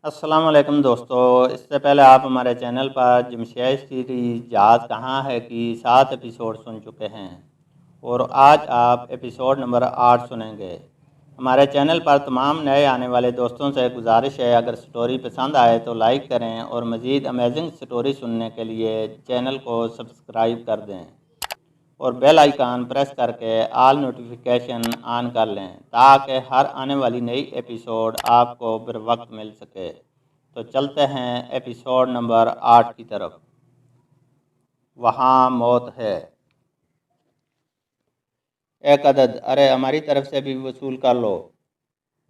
अस्सलाम वालेकुम दोस्तों। इससे पहले आप हमारे चैनल पर जमशेद सीरीज जहाज़ कहाँ है की 7 एपिसोड सुन चुके हैं और आज आप एपिसोड नंबर 8 सुनेंगे। हमारे चैनल पर तमाम नए आने वाले दोस्तों से गुजारिश है, अगर स्टोरी पसंद आए तो लाइक करें और मज़ीद अमेजिंग स्टोरी सुनने के लिए चैनल को सब्सक्राइब कर दें और बेल आइकन प्रेस करके ऑल नोटिफिकेशन ऑन कर लें ताकि हर आने वाली नई एपिसोड आपको बर वक्त मिल सके। तो चलते हैं एपिसोड नंबर 8 की तरफ। वहाँ मौत है। एक अदद, अरे हमारी तरफ से भी वसूल कर लो।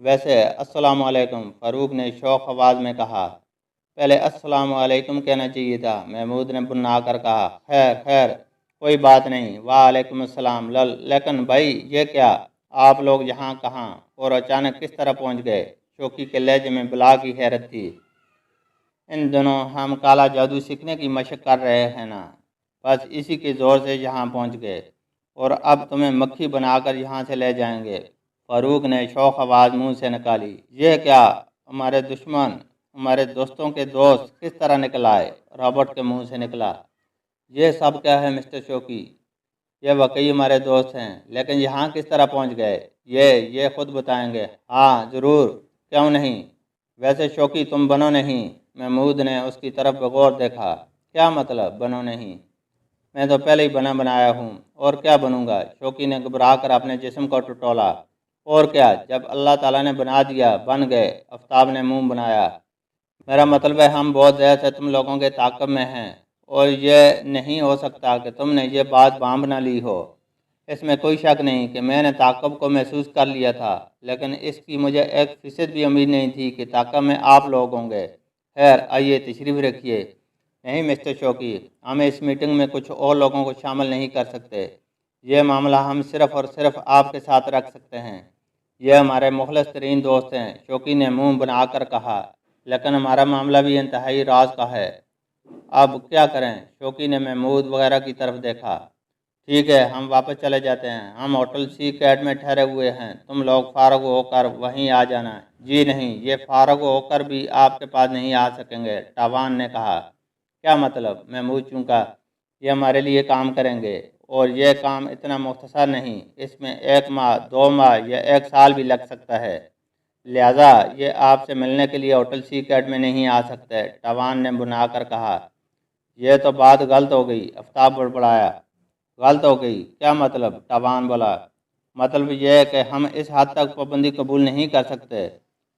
वैसे अस्सलाम वालेकुम, फ़ारूक ने शौक आवाज़ में कहा। पहले अस्सलाम वालेकुम कहना चाहिए था, महमूद ने बुन्ना कर कहा। खैर खैर, कोई बात नहीं। वालेकुम अस्सलाम। लेकिन भाई ये क्या, आप लोग यहाँ कहाँ और अचानक किस तरह पहुँच गए? शौकी के लहजे में बला की हैरत थी। इन दिनों हम काला जादू सीखने की मशक कर रहे हैं ना, बस इसी के ज़ोर से यहाँ पहुँच गए और अब तुम्हें मक्खी बनाकर यहाँ से ले जाएंगे। फ़ारूक ने शौक आवाज़ मुँह से निकाली। ये क्या, हमारे दुश्मन, हमारे दोस्तों के दोस्त किस तरह निकल आए? रॉबर्ट के मुंह से निकला। ये सब क्या है मिस्टर शौकी? ये वाकई हमारे दोस्त हैं, लेकिन यहाँ किस तरह पहुँच गए? ये खुद बताएंगे। हाँ ज़रूर, क्यों नहीं। वैसे शौकी तुम बनो नहीं। महमूद ने उसकी तरफ बगौर देखा। क्या मतलब बनो नहीं? मैं तो पहले ही बना बनाया हूँ, और क्या बनूंगा? शौकी ने घबरा कर अपने जिस्म को टटोला। और क्या, जब अल्लाह ताला ने बना दिया बन गए। आफ्ताब ने मुंह बनाया। मेरा मतलब है हम बहुत देर से तुम लोगों के ताक़ब में हैं और ये नहीं हो सकता कि तुमने ये बात बांध ना ली हो। इसमें कोई शक नहीं कि मैंने ताक़ब को महसूस कर लिया था, लेकिन इसकी मुझे 1% भी उम्मीद नहीं थी कि ताक़ब में आप लोग होंगे। खैर आइए तशरीफ़ रखिए। नहीं मिस्टर शौकी, हम इस मीटिंग में कुछ और लोगों को शामिल नहीं कर सकते। ये मामला हम सिर्फ़ और सिर्फ आपके साथ रख सकते हैं। ये हमारे मुखलस तरीन दोस्त हैं, शौकी ने मुंह बनाकर कहा। लेकिन हमारा मामला भी इंतहाई राज का है। अब क्या करें? शौकी ने महमूद वगैरह की तरफ देखा। ठीक है, हम वापस चले जाते हैं। हम होटल सी कैट में ठहरे हुए हैं, तुम लोग फारग होकर वहीं आ जाना। जी नहीं, ये फारग होकर भी आपके पास नहीं आ सकेंगे, टावान ने कहा। क्या मतलब? महमूद चूंका। ये हमारे लिए काम करेंगे और ये काम इतना मुख्तसर नहीं, इसमें 1 माह 2 माह या 1 साल भी लग सकता है। लिहाजा ये आपसे मिलने के लिए होटल सी कैट में नहीं आ सकते, टावान ने बुनाकर कहा। यह तो बात गलत हो गई, आफ्ताब बड़बड़ाया। गलत हो गई? क्या मतलब? टावान बोला। मतलब यह है कि हम इस हद तक पाबंदी कबूल नहीं कर सकते,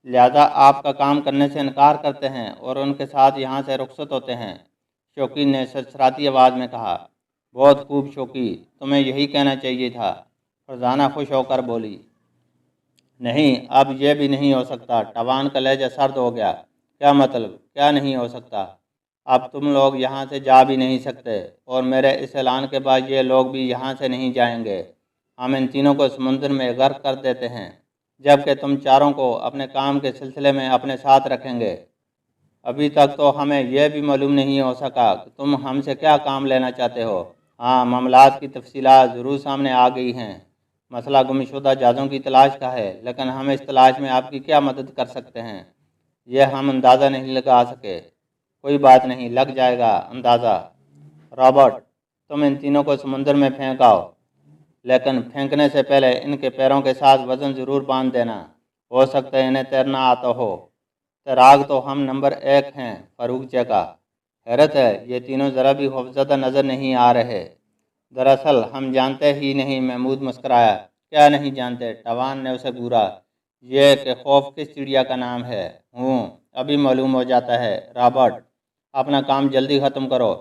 लिहाजा आपका काम करने से इनकार करते हैं और उनके साथ यहाँ से रुखसत होते हैं, शौकी ने सरसराती आवाज़ में कहा। बहुत खूब शौकी, तुम्हें यही कहना चाहिए था, फरजाना खुश होकर बोली। नहीं, अब यह भी नहीं हो सकता। टवान का लहजा सर्द हो गया। क्या मतलब? क्या नहीं हो सकता? अब तुम लोग यहाँ से जा भी नहीं सकते और मेरे इस ऐलान के बाद ये लोग भी यहाँ से नहीं जाएंगे। हम इन तीनों को समुद्र में गर्क कर देते हैं, जबकि तुम चारों को अपने काम के सिलसिले में अपने साथ रखेंगे। अभी तक तो हमें यह भी मालूम नहीं हो सका कि तुम हमसे क्या काम लेना चाहते हो। हाँ, मामलात की तफसीलात ज़रूर सामने आ गई हैं। मसला गुमशुदा जहाज़ों की तलाश का है, लेकिन हम इस तलाश में आपकी क्या मदद कर सकते हैं, यह हम अंदाज़ा नहीं लगा सके। कोई बात नहीं, लग जाएगा अंदाज़ा। रॉबर्ट, तुम इन तीनों को समुद्र में फेंक आओ, लेकिन फेंकने से पहले इनके पैरों के साथ वज़न ज़रूर बांध देना। हो सकता है इन्हें तैरना आता हो। तैराक तो हम नंबर 1 हैं, फ़ारूक जगा। हैरत है, ये तीनों ज़रा भी खौफज़दा नज़र नहीं आ रहे। दरअसल हम जानते ही नहीं, महमूद मुस्कराया। क्या नहीं जानते? टवान ने उसे घूरा। ये कि खौफ किस चिड़िया का नाम है। अभी मालूम हो जाता है। रॉबर्ट, अपना काम जल्दी ख़त्म करो।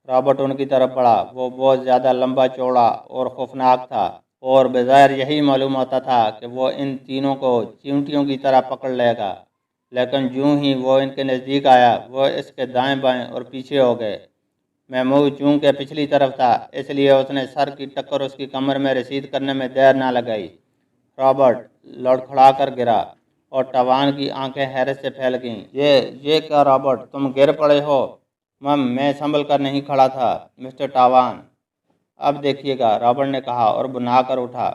रॉबर्ट उनकी तरफ बढ़ा। वो बहुत ज़्यादा लंबा चौड़ा और खौफनाक था और बज़ाहिर यही मालूम होता था कि वो इन तीनों को चींटियों की तरह पकड़ लेगा, लेकिन यूं ही वो इनके नज़दीक आया, वो इसके दाएं बाएं और पीछे हो गए। महमूद चूंकि पिछली तरफ था, इसलिए उसने सर की टक्कर उसकी कमर में रसीद करने में देर ना लगाई। रॉबर्ट लड़खड़ा कर गिरा और टवान की आंखें हैरत से फैल गईं। ये क्या रॉबर्ट, तुम गिर पड़े हो? मैं संभल कर नहीं खड़ा था मिस्टर टावान। अब देखिएगा, रॉबर्ट ने कहा और बुना कर उठा।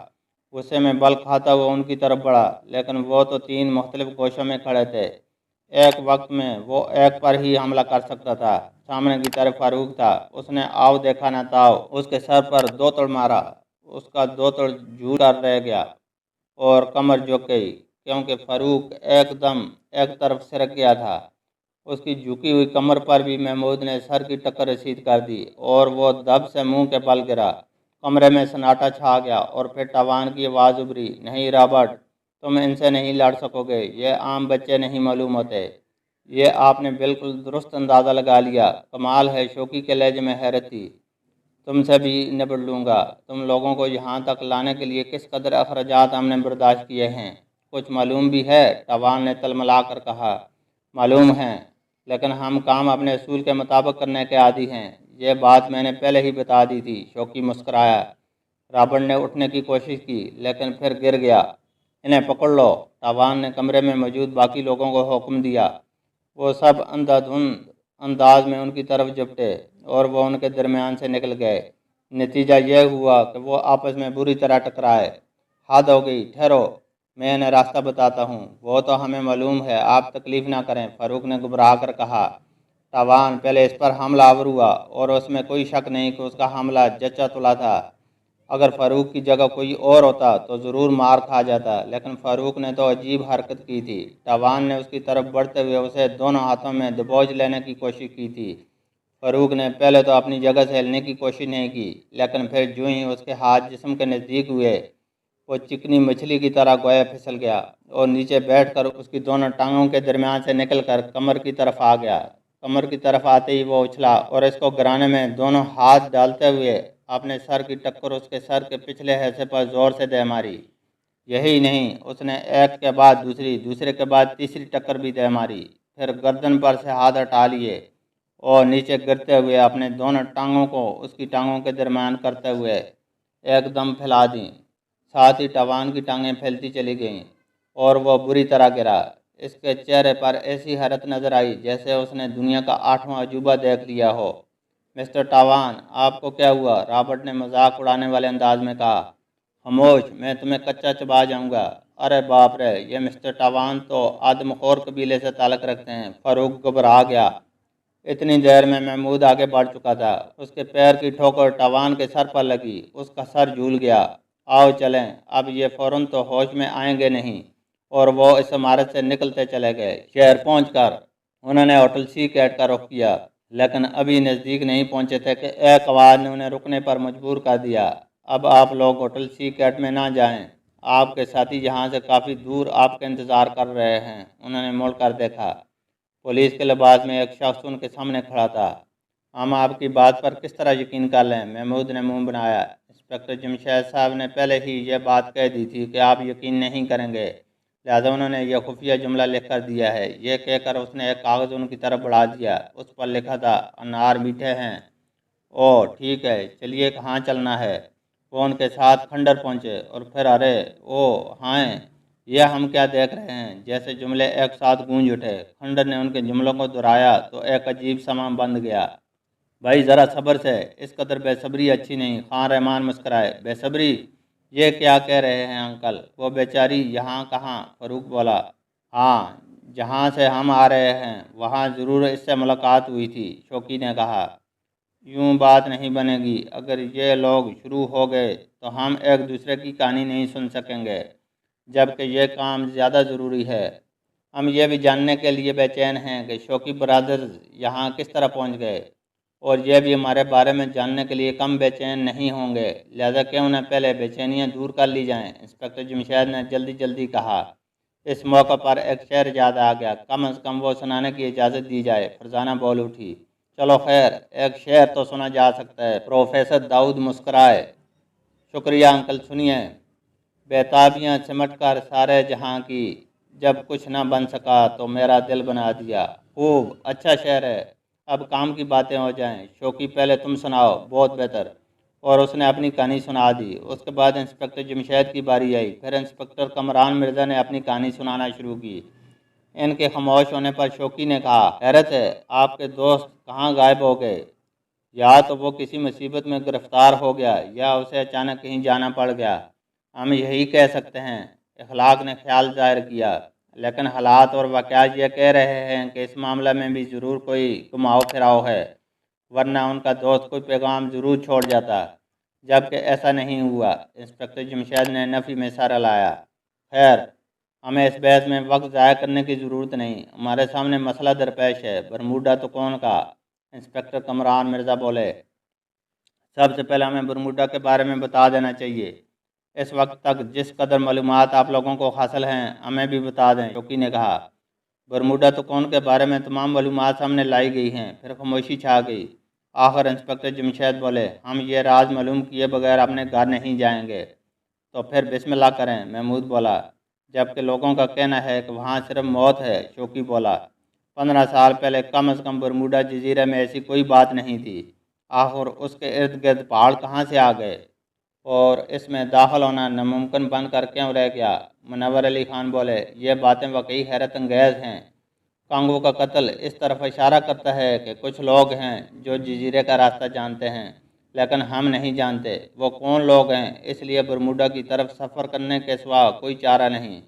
गुस्से में बल खाता हुआ उनकी तरफ बढ़ा, लेकिन वो तो 3 मुख्तलिफ गोशों में खड़े थे। एक वक्त में वो एक पर ही हमला कर सकता था। सामने की तरफ फारूक था। उसने आओ देखा न ताओ उसके सर पर दो तड़ मारा। उसका दो तड़ झूठ कर रह गया और कमर झुक गई, क्योंकि फारूक एकदम एक तरफ सरक गया था। उसकी झुकी हुई कमर पर भी महमूद ने सर की टक्कर रसीद कर दी और वो दब से मुंह के बल गिरा। कमरे में सन्नाटा छा गया और फिर टवान की आवाज़ उभरी, नहीं रॉबर्ट, तुम इनसे नहीं लड़ सकोगे। ये आम बच्चे नहीं मालूम होते। ये आपने बिल्कुल दुरुस्त अंदाज़ा लगा लिया। कमाल है, शौकी के लहजे में हैरत थी। तुमसे भी निपट लूँगा। तुम लोगों को यहाँ तक लाने के लिए किस कदर अखराजात हमने बर्दाश्त किए हैं, कुछ मालूम भी है? टवान ने तलमला कर कहा, मालूम है, लेकिन हम काम अपने असूल के मुताबिक करने के आदी हैं। ये बात मैंने पहले ही बता दी थी। शौकी मुस्कराया। रॉबर्ट ने उठने की कोशिश की, लेकिन फिर गिर गया। इन्हें पकड़ लो, टवान ने कमरे में मौजूद बाकी लोगों को हुक्म दिया। वो सब अंधाधुंध अंदाज में उनकी तरफ झपटे और वो उनके दरमियान से निकल गए। नतीजा यह हुआ कि वो आपस में बुरी तरह टकराए। हद हो गई, ठहरो, मैं इन्हें रास्ता बताता हूँ। वो तो हमें मालूम है, आप तकलीफ़ ना करें, फारूक ने घबरा कर कहा। टवान पहले इस पर हमलावर हुआ और उसमें कोई शक नहीं कि उसका हमला जच्चा तुला था। अगर फारूक की जगह कोई और होता तो ज़रूर मार खा जाता, लेकिन फारूक ने तो अजीब हरकत की थी। टवान ने उसकी तरफ बढ़ते हुए उसे दोनों हाथों में दबोच लेने की कोशिश की थी। फारूक ने पहले तो अपनी जगह से हिलने की कोशिश नहीं की, लेकिन फिर जो ही उसके हाथ जिस्म के नज़दीक हुए, वो चिकनी मछली की तरह गोया फिसल गया और नीचे बैठकर उसकी दोनों टांगों के दरमियान से निकलकर कमर की तरफ आ गया। कमर की तरफ आते ही वो उछला और इसको गिराने में दोनों हाथ डालते हुए अपने सर की टक्कर उसके सर के पिछले हिस्से पर जोर से दे मारी। यही नहीं, उसने एक के बाद दूसरी, दूसरे के बाद तीसरी टक्कर भी दे मारी। फिर गर्दन पर से हाथ हटा लिए और नीचे गिरते हुए अपने दोनों टांगों को उसकी टांगों के दरमियान करते हुए एकदम फैला दी। साथ ही टवान की टांगें फैलती चली गईं और वह बुरी तरह गिरा। इसके चेहरे पर ऐसी हैरत नजर आई जैसे उसने दुनिया का 8वां अजूबा देख लिया हो। मिस्टर टवान, आपको क्या हुआ? रॉबर्ट ने मजाक उड़ाने वाले अंदाज में कहा। खामोश, मैं तुम्हें कच्चा चबा जाऊंगा। अरे बाप रे, ये मिस्टर टवान तो आदमखोर कबीले से ताल्लुक़ रखते हैं। फारूक घबरा गया। इतनी देर में महमूद आगे बढ़ चुका था। उसके पैर की ठोकर टवान के सर पर लगी। उसका सर झूल गया। आओ चलें, अब ये फ़ौरन तो होश में आएंगे नहीं। और वो इस इमारत से निकलते चले गए। शहर पहुंचकर उन्होंने होटल सी कैट का रुख किया, लेकिन अभी नज़दीक नहीं पहुंचे थे कि एक आवाज़ ने उन्हें रुकने पर मजबूर कर दिया। अब आप लोग होटल सी कैट में ना जाएं। आपके साथी यहाँ से काफ़ी दूर आपका इंतज़ार कर रहे हैं। उन्होंने मुड़ कर देखा। पुलिस के लिबास में एक शख्स उनके सामने खड़ा था। हम आपकी बात पर किस तरह यकीन कर लें? महमूद ने मुंह बनाया। इंस्पेक्टर जमशेद साहब ने पहले ही यह बात कह दी थी कि आप यकीन नहीं करेंगे, लिहाजा उन्होंने यह खुफिया जुमला लिख कर दिया है। यह कहकर उसने एक कागज़ उनकी तरफ बढ़ा दिया। उस पर लिखा था, अनार मीठे हैं। ओह ठीक है, चलिए कहाँ चलना है? वो उनके साथ खंडर पहुँचे और फिर अरे ओह हाँ, यह हम क्या देख रहे हैं? जैसे जुमले एक साथ गूंज उठे। खंडर ने उनके जुमलों को दोहराया तो एक अजीब समा बंद गया। भाई ज़रा सब्र से, इस कदर बेसब्री अच्छी नहीं। खान रहमान मुस्कराए। बेसब्री? ये क्या कह रहे हैं अंकल? वो बेचारी यहाँ कहाँ? फारूक बोला। हाँ, जहाँ से हम आ रहे हैं वहाँ ज़रूर इससे मुलाकात हुई थी, शौकी ने कहा। यूँ बात नहीं बनेगी। अगर ये लोग शुरू हो गए तो हम एक दूसरे की कहानी नहीं सुन सकेंगे, जबकि यह काम ज़्यादा ज़रूरी है। हम ये भी जानने के लिए बेचैन हैं कि शौकी ब्रदर्स यहाँ किस तरह पहुँच गए, और यह भी हमारे बारे में जानने के लिए कम बेचैन नहीं होंगे। लिहाजा क्यों न पहले बेचैनियाँ दूर कर ली जाएं। इंस्पेक्टर जमशेद ने जल्दी जल्दी कहा। इस मौके पर एक शेर याद आ गया। कम अज़ कम वो सुनाने की इजाज़त दी जाए। फरजाना बोल उठी। चलो खैर, एक शेर तो सुना जा सकता है। प्रोफेसर दाऊद मुस्कराए। शुक्रिया अंकल, सुनिए। बेताबियाँ सिमट कर सारे जहाँ की, जब कुछ न बन सका तो मेरा दिल बना दिया। खूब, अच्छा शेर है। अब काम की बातें हो जाएं। शौकी, पहले तुम सुनाओ। बहुत बेहतर। और उसने अपनी कहानी सुना दी। उसके बाद इंस्पेक्टर जमशेद की बारी आई। फिर इंस्पेक्टर कमरान मिर्ज़ा ने अपनी कहानी सुनाना शुरू की। इनके खामोश होने पर शौकी ने कहा, हैरत है, आपके दोस्त कहाँ गायब हो गए? या तो वो किसी मुसीबत में गिरफ्तार हो गया या उसे अचानक कहीं जाना पड़ गया। हम यही कह सकते हैं। इखलाक ने ख्याल जाहिर किया। لیکن حالات اور واقعات یہ کہہ رہے ہیں کہ اس معاملہ میں بھی ضرور کوئی گھماؤ پھراؤ ہے، ورنہ ان کا دوست کوئی پیغام ضرور چھوڑ جاتا، جبکہ ایسا نہیں ہوا۔ انسپکٹر جمشید نے نفی میں سر ہلایا۔ خیر، ہمیں اس بحث میں وقت ضائع کرنے کی ضرورت نہیں، ہمارے سامنے مسئلہ درپیش ہے۔ برموڈا تو کون کا؟ انسپکٹر کمران مرزا بولے۔ سب سے پہلے ہمیں برموڈا کے بارے میں بتا دینا چاہیے۔ اس وقت تک جس قدر معلومات آپ لوگوں کو حاصل ہیں ہمیں بھی بتا دیں، شوقی نے کہا۔ برموڈا تو کون کے بارے میں تمام معلومات سامنے لائی گئی ہیں، پھر خاموشی چھا گئی۔ آخر انسپکٹر جمشید بولے، ہم یہ راز معلوم کیے بغیر اپنے گھر نہیں جائیں گے۔ تو پھر بسم اللہ کریں، محمود بولا۔ جبکہ لوگوں کا کہنا ہے کہ وہاں صرف موت ہے، شوقی بولا۔ 15 سال پہلے کم از کم برموڈا جزیرے میں ایسی کوئی بات نہیں تھی، آخر اس کے ارد گرد پہاڑ کہاں سے آ گئے اور اس میں داخل ہونا ناممکن بن کر کیوں رہ گیا؟ منور علی خان بولے، یہ باتیں واقعی حیرت انگیز ہیں۔ کانگو کا قتل اس طرف اشارہ کرتا ہے کہ کچھ لوگ ہیں جو جزیرے کا راستہ جانتے ہیں، لیکن ہم نہیں جانتے وہ کون لوگ ہیں، اس لیے برموڈا کی طرف سفر کرنے کے سوا کوئی چارہ نہیں۔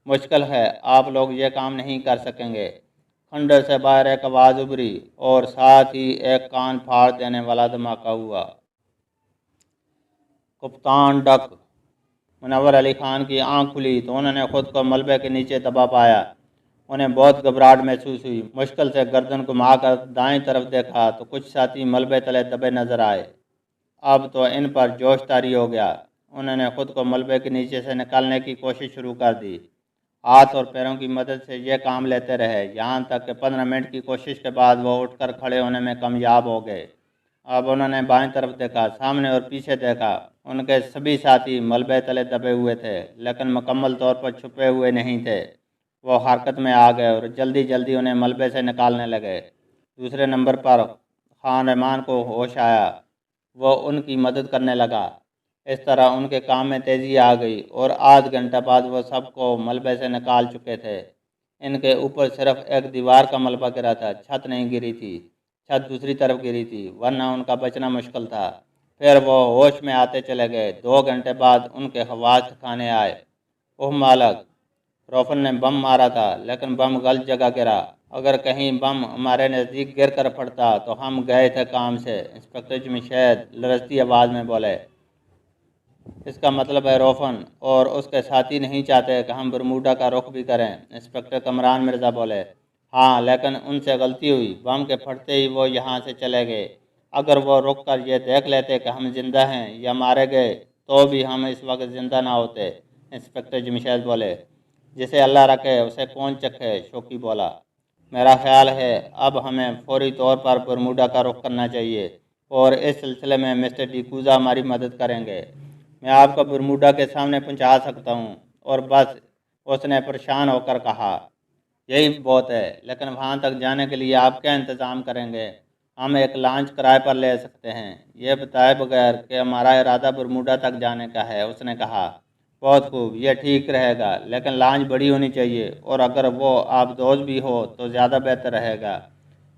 مشکل ہے، آپ لوگ یہ کام نہیں کر سکیں گے۔ کھنڈر سے باہر ایک آواز ابھری اور ساتھ ہی ایک کان پھاڑ دینے والا دھماکہ ہوا۔ کپتان ڈک! منور علی خان کی آنکھ کھلی تو انہوں نے خود کو ملبے کے نیچے دبا پایا۔ انہیں بہت گھبراہٹ محسوس ہوئی۔ مشکل سے گردن گھما کر دائیں طرف دیکھا تو کچھ ساتھی ملبے تلے دبے نظر آئے۔ اب تو ان پر جوش طاری ہو گیا۔ انہوں نے خود کو ملبے کے نیچے سے نکالنے کی کوشش شروع کر دی۔ ہاتھ اور پیروں کی مدد سے یہ کام لیتے رہے، یہاں تک کہ 15 منٹ کی کوشش کے بعد وہ اٹھ کر کھڑے ہونے میں کامیاب ہو گئے۔ اب انہوں نے بائیں طرف دیکھا، سامنے اور پیچھے دیکھا۔ ان کے سبھی ساتھی ملبے تلے دبے ہوئے تھے، لیکن مکمل طور پر چھپے ہوئے نہیں تھے۔ وہ حرکت میں آ گئے اور جلدی جلدی انہیں ملبے سے نکالنے لگے۔ دوسرے نمبر پر خان رحمان کو ہوش آیا۔ وہ ان کی مدد کرنے لگا۔ اس طرح ان کے کام میں تیزی آ گئی اور آدھ گھنٹہ بعد وہ سب کو ملبے سے نکال چکے تھے۔ ان کے اوپر صرف ایک دیوار کا ملبہ گرا تھا، چھت نہیں گری تھی۔ چھت دوسری طرف گری تھی، ورنہ ان کا بچنا مشکل تھا۔ پھر وہ ہوش میں آتے چلے گئے۔ 2 گھنٹے بعد ان کے حواس ٹھکانے آئے۔ اوہ مالک، روفن نے بم مارا تھا، لیکن بم غلط جگہ گرا۔ اگر کہیں بم ہمارے نزدیک گر کر پڑتا تو ہم گئے تھے کام سے، انسپکٹر جمشید لرزتی آواز میں بولے۔ اس کا مطلب ہے روفن اور اس کے ساتھی نہیں چاہتے کہ ہم برموڈا کا رخ بھی کریں، انسپکٹر کمران مرزا بولے۔ ہاں، لیکن ان سے غلطی ہوئی، بم کے پھٹتے ہی وہ یہاں سے چلے گئے۔ اگر وہ رک کر یہ دیکھ لیتے کہ ہم زندہ ہیں یا مارے گئے تو بھی ہم اس وقت زندہ نہ ہوتے، انسپکٹر جمشید بولے۔ جسے اللہ رکھے اسے کون چکھے، شوقی بولا۔ میرا خیال ہے اب ہمیں فوری طور پر برموڈا کا رخ کرنا چاہیے اور اس سلسلے میں مسٹر ڈی کوزا ہماری مدد کریں گے۔ میں آپ کو برموڈا کے سامنے پہنچا سکتا ہوں۔ اور بس، اس نے پریشان ہو کر کہا۔ یہی بہت ہے، لیکن وہاں تک جانے کے لیے آپ کیا انتظام کریں گے؟ ہم ایک لانچ کرائے پر لے سکتے ہیں، یہ بتائے بغیر کہ ہمارا ارادہ برموڈا تک جانے کا ہے، اس نے کہا۔ بہت خوب، یہ ٹھیک رہے گا، لیکن لانچ بڑی ہونی چاہیے اور اگر وہ آبدوز بھی ہو تو زیادہ بہتر رہے گا۔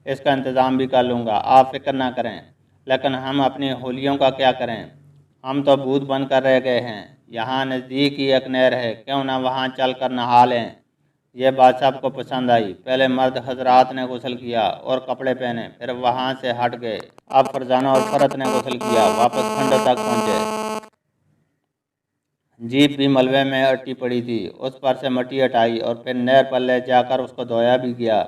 اس کا انتظام بھی کر لوں گا، آپ فکر نہ کریں۔ لیکن ہم اپنی ہولیوں کا کیا کریں؟ ہم تو بھوت بن کر رہ گئے ہیں۔ یہاں نزدیک ہی ایک نہر ہے، کیوں نہ وہاں چل کر نہا لیں؟ یہ بات سب کو پسند آئی۔ پہلے مرد حضرات نے غسل کیا اور کپڑے پہنے، پھر وہاں سے ہٹ گئے۔ اب فرزانہ اور فرت نے غسل کیا، واپس کھنڈر تک پہنچے۔ جیپ بھی ملبے میں اٹی پڑی تھی، اس پر سے مٹی ہٹائی اور پھر نہر پر لے جا کر اس کو دھویا بھی گیا۔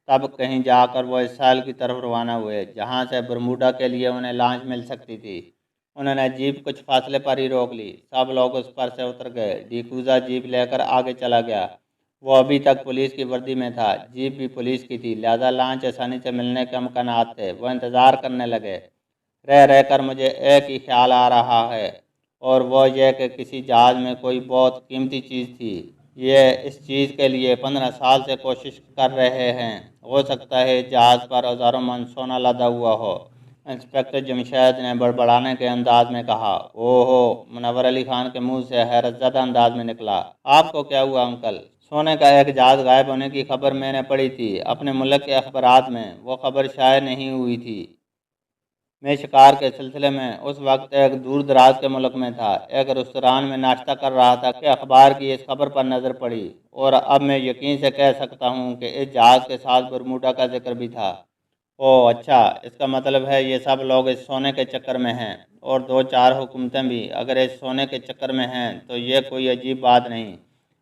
تب کہیں جا کر وہ اس ساحل کی طرف روانہ ہوئے جہاں سے برموڈا کے لیے انہیں لانچ مل سکتی تھی۔ انہوں نے جیپ کچھ فاصلے پر ہی روک لی۔ سب لوگ اس پر سے اتر گئے۔ ڈی کوزا جیپ لے کر آگے چلا گیا۔ وہ ابھی تک پولیس کی وردی میں تھا، جیپ بھی پولیس کی تھی، لہذا لانچ آسانی سے ملنے کے امکانات تھے۔ وہ انتظار کرنے لگے۔ رہ رہ کر مجھے ایک ہی خیال آ رہا ہے اور وہ یہ کہ کسی جہاز میں کوئی بہت قیمتی چیز تھی۔ یہ اس چیز کے لیے 15 سال سے کوشش کر رہے ہیں۔ ہو سکتا ہے جہاز پر ہزاروں من سونا لدا ہوا ہو، انسپکٹر جمشید نے بڑبڑانے کے انداز میں کہا۔ اوہو، منور علی خان کے منہ سے حیرت زدہ انداز میں نکلا۔ آپ کو کیا ہوا انکل؟ سونے کا ایک جہاز غائب ہونے کی خبر میں نے پڑھی تھی اپنے ملک کے اخبارات میں، وہ خبر شائع نہیں ہوئی تھی۔ मैं शिकार के सिलसिले में उस वक्त एक दूर दराज के मुल्क में था। एक रेस्तरान में नाश्ता कर रहा था कि अखबार की इस खबर पर नज़र पड़ी और अब मैं यकीन से कह सकता हूँ कि इस जहाज़ के साथ बरमूडा का जिक्र भी था। ओह अच्छा, इसका मतलब है ये सब लोग इस सोने के चक्कर में हैं, और दो चार हुकूमतें भी अगर इस सोने के चक्कर में हैं तो ये कोई अजीब बात नहीं।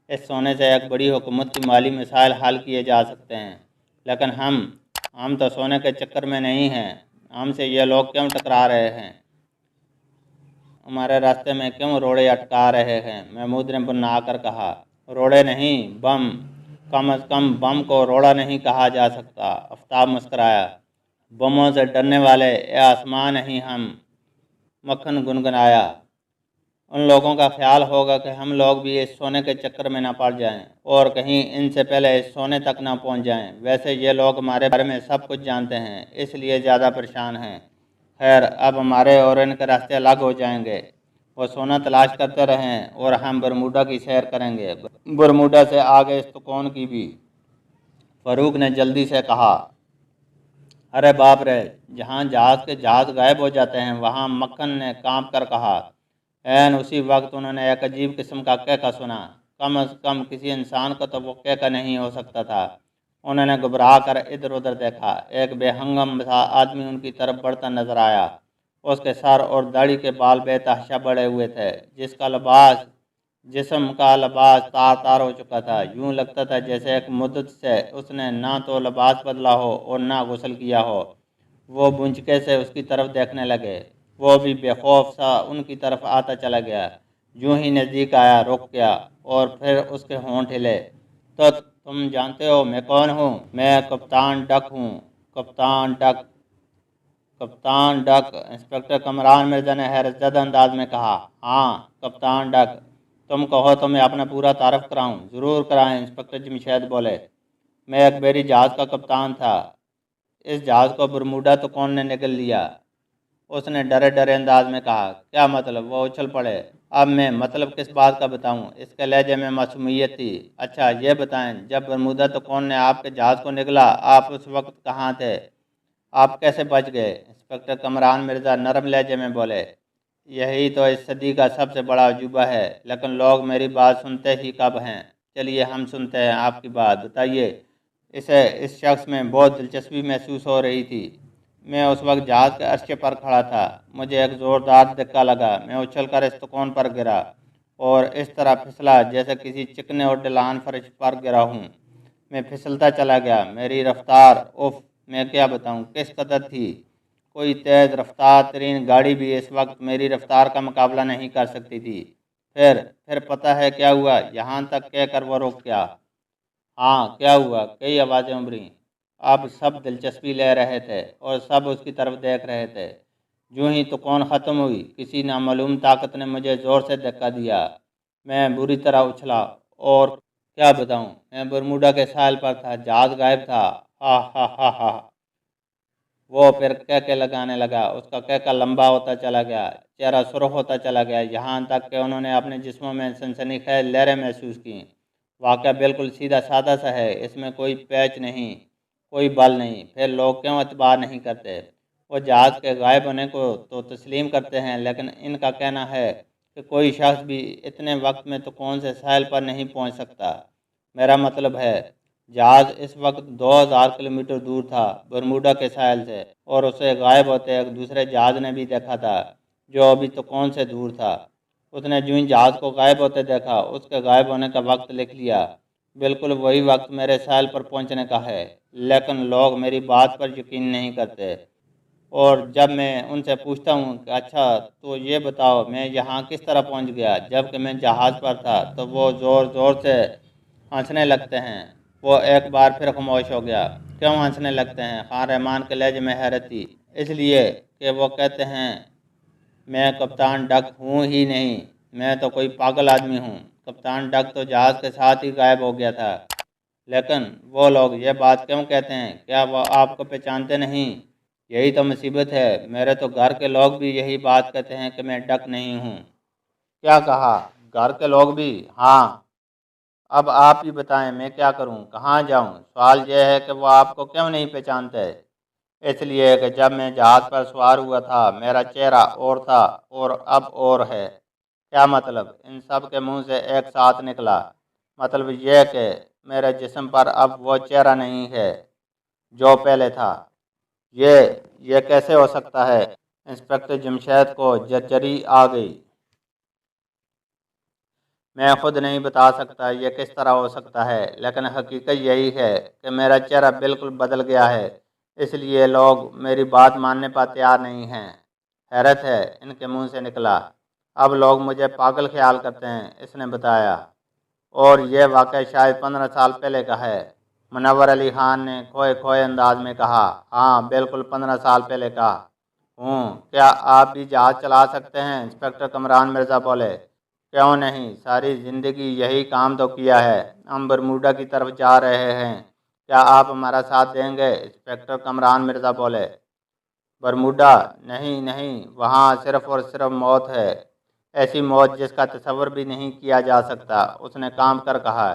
इस सोने से एक बड़ी हुकूमत की माली मसाइल हल किए जा सकते हैं। लेकिन हम तो सोने के चक्कर में नहीं हैं। हमसे ये लोग क्यों टकरा रहे हैं? हमारे रास्ते में क्यों रोड़े अटका रहे हैं? महमूद ने बुन्ना आकर कहा। रोड़े नहीं, बम। कम अज़ कम बम को रोड़ा नहीं कहा जा सकता। आफ्ताब मुस्कराया। बमों से डरने वाले ये आसमान नहीं हम। मक्खन गुनगुनाया। उन लोगों का ख्याल होगा कि हम लोग भी इस सोने के चक्कर में ना पड़ जाएं और कहीं इनसे पहले इस सोने तक ना पहुंच जाएं। वैसे ये लोग हमारे बारे में सब कुछ जानते हैं, इसलिए ज़्यादा परेशान हैं। खैर, अब हमारे और इनके रास्ते अलग हो जाएंगे। वो सोना तलाश करते रहें और हम बरमूडा की सैर करेंगे, बरमूडा से आगे इस्तकोन की भी। फ़ारूक ने जल्दी से कहा। अरे बाप रे, जहाँ जहाज़ के जहाज़ गायब हो जाते हैं वहाँ। मक्खन ने कांप कर कहा। एन उसी वक्त उन्होंने एक अजीब किस्म का कहका सुना। कम अज़ कम किसी इंसान को तो वो कहका नहीं हो सकता था। उन्होंने घबरा कर इधर उधर देखा। एक बेहंगम सा आदमी उनकी तरफ बढ़ता नजर आया। उसके सर और दाढ़ी के बाल बेतहाशा बढ़े हुए थे, जिस्म का लिबास तार तार हो चुका था। यूं लगता था जैसे एक मुद्दत से उसने ना तो लिबास बदला हो और ना गुस्ल किया हो। वो बुंचके से उसकी तरफ देखने लगे। वो भी बेखौफ सा उनकी तरफ आता चला गया। यूं ही नज़दीक आया, रुक गया और फिर उसके होंठ हिले। तो तुम जानते हो मैं कौन हूँ? मैं कप्तान डक हूँ। कप्तान डक? कप्तान डक? इंस्पेक्टर कमरान मिर्ज़ा ने हैरतज़दा अंदाज में कहा। हाँ, कप्तान डक। तुम कहो तो मैं अपना पूरा तारफ़ कराऊँ? ज़रूर कराएं, इंस्पेक्टर जमशेद बोले। मैं एक बेरी जहाज़ का कप्तान था। इस जहाज़ को बरमूडा तो कौन ने निगल लिया? उसने डरे डरे अंदाज में कहा। क्या मतलब? वो उछल पड़े। अब मैं मतलब किस बात का बताऊं? इसके लहजे में मासूमियत थी। अच्छा ये बताएं, जब बरमूडा तो कौन ने आपके जहाज़ को निगला, आप उस वक्त कहाँ थे? आप कैसे बच गए? इंस्पेक्टर कमरान मिर्ज़ा नरम लहजे में बोले। यही तो इस सदी का सबसे बड़ा अजूबा है, लेकिन लोग मेरी बात सुनते ही कब हैं। चलिए हम सुनते हैं आपकी बात, बताइए। इस शख्स में बहुत दिलचस्पी महसूस हो रही थी। मैं उस वक्त जहाज़ के अर्शे पर खड़ा था। मुझे एक ज़ोरदार धक्का लगा। मैं उछलकर इस्तकोन पर गिरा और इस तरह फिसला जैसे किसी चिकने और ढलान फर्श पर गिरा हूँ। मैं फिसलता चला गया। मेरी रफ्तार, उफ, मैं क्या बताऊँ किस कदर थी। कोई तेज़ रफ्तार तरीन गाड़ी भी इस वक्त मेरी रफ्तार का मुकाबला नहीं कर सकती थी। फिर पता है क्या हुआ? यहाँ तक कह कर वो रुक गया। हाँ, क्या हुआ? कई आवाज़ें उभरी। अब सब दिलचस्पी ले रहे थे और सब उसकी तरफ देख रहे थे। यूं ही तो कौन ख़त्म हुई। किसी नामालूम ताकत ने मुझे ज़ोर से धक्का दिया। मैं बुरी तरह उछला और क्या बताऊं, मैं बरमूडा के साहिल पर था। जहाज़ गायब था। हा हा हा हा। वो फिर कहके लगाने लगा। उसका कहका लंबा होता चला गया, चेहरा सुर्ख होता चला गया, यहाँ तक कि उन्होंने अपने जिस्मों में सनसनीखेज लहरें महसूस की। वाक़या बिल्कुल सीधा साधा सा है, इसमें कोई पैच नहीं, कोई बल नहीं। फिर लोग क्यों एतबार नहीं करते? वो जहाज़ के गायब होने को तो तस्लीम करते हैं, लेकिन इनका कहना है कि कोई शख्स भी इतने वक्त में तो कौन से साहिल पर नहीं पहुंच सकता। मेरा मतलब है, जहाज़ इस वक्त 2000 किलोमीटर दूर था बरमूडा के साहिल से, और उसे गायब होते एक दूसरे जहाज़ ने भी देखा था जो अभी तो कौन से दूर था। उसने जो ही जहाज़ को गायब होते देखा, उसके गायब होने का वक्त लिख लिया। बिल्कुल वही वक्त मेरे साहिल पर पहुंचने का है, लेकिन लोग मेरी बात पर यकीन नहीं करते। और जब मैं उनसे पूछता हूँ कि अच्छा तो ये बताओ मैं यहाँ किस तरह पहुँच गया जबकि मैं जहाज़ पर था, तो वो ज़ोर ज़ोर से हंसने लगते हैं। वो एक बार फिर खामोश हो गया। क्यों हंसने लगते हैं? खान रहमान के लहजे में हैरत थी। इसलिए कि वो कहते हैं मैं कप्तान डक हूँ ही नहीं, मैं तो कोई पागल आदमी हूँ। कप्तान डक तो जहाज़ के साथ ही गायब हो गया था। लेकिन वो लोग ये बात क्यों कहते हैं? क्या वो आपको पहचानते नहीं? यही तो मुसीबत है। मेरे तो घर के लोग भी यही बात कहते हैं कि मैं डक नहीं हूँ। क्या कहा? घर के लोग भी? हाँ। अब आप ही बताएं मैं क्या करूं, कहाँ जाऊं? सवाल यह है कि वो आपको क्यों नहीं पहचानते? इसलिए कि जब मैं जहाज़ पर सवार हुआ था मेरा चेहरा और था और अब और है। क्या मतलब? इन सब के मुंह से एक साथ निकला। मतलब यह कि मेरे जिस्म पर अब वो चेहरा नहीं है जो पहले था। ये ये कैसे हो सकता है? इंस्पेक्टर जमशेद को झरझरी आ गई। मैं खुद नहीं बता सकता ये किस तरह हो सकता है, लेकिन हकीकत यही है कि मेरा चेहरा बिल्कुल बदल गया है। इसलिए लोग मेरी बात मानने पर तैयार नहीं हैं। हैरत है, इनके मुंह से निकला। अब लोग मुझे पागल ख्याल करते हैं, इसने बताया। और यह वाक़या शायद 15 साल पहले का है। मुनव्वर अली खान ने खोए खोए अंदाज में कहा। हाँ, बिल्कुल 15 साल पहले का हूँ। क्या आप भी जहाज़ चला सकते हैं? इंस्पेक्टर कमरान मिर्ज़ा बोले। क्यों नहीं, सारी ज़िंदगी यही काम तो किया है। हम बरमूडा की तरफ जा रहे हैं, क्या आप हमारा साथ देंगे? इंस्पेक्टर कमरान मिर्ज़ा बोले। बरमूडा? नहीं नहीं, वहाँ सिर्फ़ और सिर्फ मौत है। ऐसी मौत जिसका तसव्वुर भी नहीं किया जा सकता, उसने काम कर कहा।